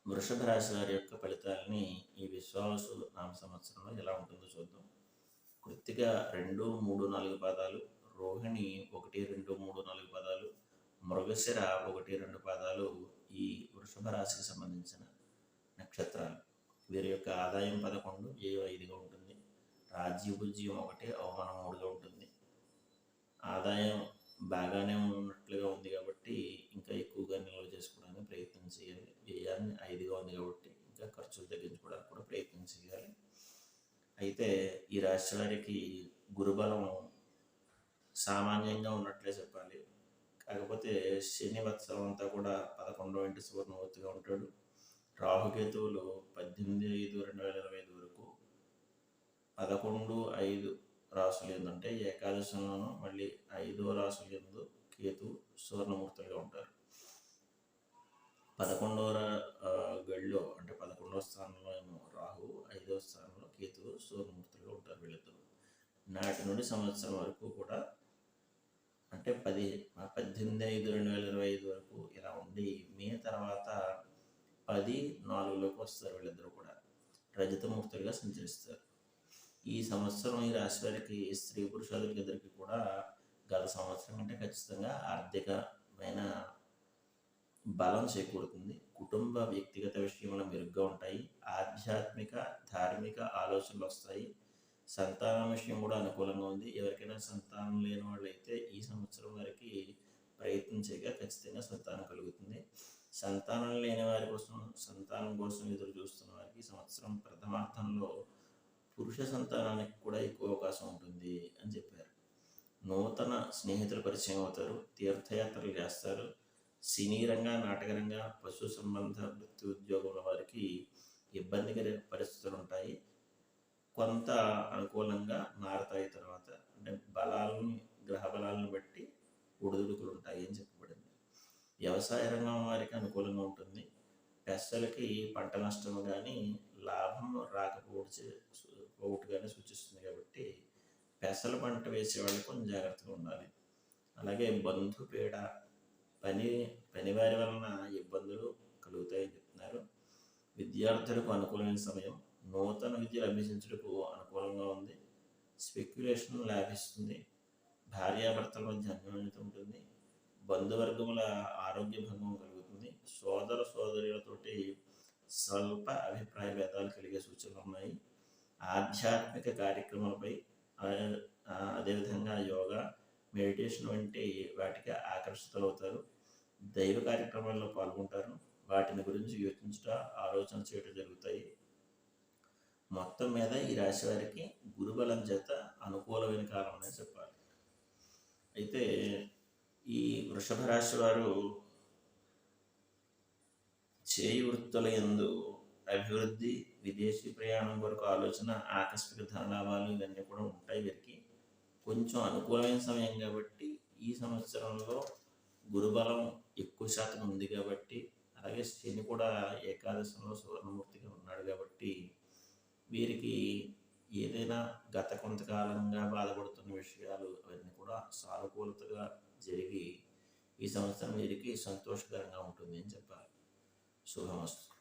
వృషభ రాశి వారి యొక్క ఫలితాలని ఈ విశ్వావసు నామ సంవత్సరంలో ఎలా ఉంటుందో చూద్దాం. కృత్తిక 2, 3, 4 పాదాలు, రోహిణి 1, 2, 3, 4 పాదాలు, మృగశిర 1, 2 పాదాలు ఈ వృషభ రాశికి సంబంధించిన నక్షత్రాలు. వీరి యొక్క ఆదాయం 11, వ్యయం 5గా ఉంటుంది. రాజ్యభుజ్యం 1, అవమానం 3గా ఉంటుంది. ఆదాయం బాగానే ఉన్నట్లుగా ఉంది కాబట్టి ఇంకా ఎక్కువగా నిల్వ చేసుకోవడానికి ప్రయత్నం చేయాలి. వ్యయాన్ని 5గా ఉంది కాబట్టి ఇంకా ఖర్చులు తగ్గించుకోవడానికి కూడా ప్రయత్నం చేయాలి. అయితే ఈ రాశి వారికి గురుబలం సామాన్యంగా ఉన్నట్లే చెప్పాలి. కాకపోతే శని వత్సరం అంతా కూడా 11వ ఇంటి సువర్ణమూర్తిగా ఉంటాడు. రాహుకేతువులు 18/5/2025 వరకు 11/5 రాసులు ఏంటంటే ఏకాదశంలోనూ మళ్ళీ 5వ రాసులు ఎందు కేతు సువర్ణమూర్తులుగా ఉంటారు. 11వ గడిలో అంటే 11వ స్థానంలో ఏమో రాహు, 5వ స్థానంలో కేతు సువర్ణమూర్తులుగా ఉంటారు వీళ్ళిద్దరు. నాటి నుండి సంవత్సరం వరకు కూడా అంటే 18/5/2025 వరకు ఇలా ఉండి మే తర్వాత 10/4లోకి వస్తారు. వీళ్ళిద్దరూ కూడా రజతమూర్తులుగా సంచరిస్తారు. ఈ సంవత్సరం ఈ రాశి వారికి స్త్రీ పురుషులకి ఇద్దరికి కూడా గత సంవత్సరం కంటే ఖచ్చితంగా ఆర్థికమైన బలం చేకూరుతుంది. కుటుంబ వ్యక్తిగత విషయంలో మెరుగ్గా ఉంటాయి. ఆధ్యాత్మిక ధార్మిక ఆలోచనలు వస్తాయి. సంతానం విషయం కూడా అనుకూలంగా ఉంది. ఎవరికైనా సంతానం లేని వాళ్ళైతే ఈ సంవత్సరం వారికి ప్రయత్నం చేయగా ఖచ్చితంగా సంతానం కలుగుతుంది. సంతానం లేని వారి కోసం, సంతానం కోసం ఎదురు చూస్తున్న వారికి ఈ సంవత్సరం ప్రథమార్థంలో పురుష సంతానానికి కూడా ఎక్కువ అవకాశం ఉంటుంది అని చెప్పారు. నూతన స్నేహితులు పరిచయం అవుతారు. తీర్థయాత్రలు చేస్తారు. సినీ రంగ, నాటకరంగ, పశు సంబంధ వృత్తి ఉద్యోగుల వారికి ఇబ్బందికర పరిస్థితులు ఉంటాయి. కొంత అనుకూలంగా మారతాయి. తర్వాత అంటే బలాలని, గ్రహ బలాలను బట్టి ఒడిదుడుకులు ఉంటాయి అని చెప్పబడింది. వ్యవసాయ రంగం వారికి అనుకూలంగా ఉంటుంది. పెసలకి పంట నష్టం కానీ లాభం రాకపోవట్టుగానే సూచిస్తుంది కాబట్టి పెసల పంట వేసే వాళ్ళు కొంచెం జాగ్రత్తగా ఉండాలి. అలాగే బంధుపీడ, పనివారి వలన ఇబ్బందులు కలుగుతాయని చెప్తున్నారు. విద్యార్థులకు అనుకూలమైన సమయం. నూతన విద్యలు అభ్యసించుటకు అనుకూలంగా ఉంది. స్పెక్యులేషన్ లాభిస్తుంది. భార్యాభర్తల మధ్య అన్యోన్యత ఉంటుంది. బంధువర్గముల ఆరోగ్య భంగం కలుగుతుంది. సోదర సోదరులతోటి స్వల్ప అభిప్రాయ భేదాలు కలిగే సూచనలు ఉన్నాయి. ఆధ్యాత్మిక కార్యక్రమాలపై అదేవిధంగా యోగా, మెడిటేషన్ వంటి వాటికి ఆకర్షితులవుతారు. దైవ కార్యక్రమాల్లో పాల్గొంటారు. వాటిని గురించి యోచించుట, ఆలోచన చేయడం జరుగుతాయి. మొత్తం మీద ఈ రాశి వారికి గురుబలం చేత అనుకూలమైన కాలం అనే చెప్పాలి. అయితే ఈ వృషభ రాశి వారు చేయి వృత్తుల యందు అభివృద్ధి, విదేశీ ప్రయాణం వరకు ఆలోచన, ఆకస్మిక ధనలాభాలు ఇవన్నీ కూడా ఉంటాయి. వీరికి కొంచెం అనుకూలమైన సమయం కాబట్టి ఈ సంవత్సరంలో గురుబలం ఎక్కువ శాతం ఉంది కాబట్టి, అలాగే శని కూడా ఏకాదశంలో సువర్ణమూర్తిగా ఉన్నాడు కాబట్టి వీరికి ఏదైనా గత కొంతకాలంగా బాధపడుతున్న విషయాలు అవన్నీ కూడా సానుకూలతగా జరిగి ఈ సంవత్సరం వీరికి సంతోషకరంగా ఉంటుంది అని చెప్పాలి. శుభమస్తు.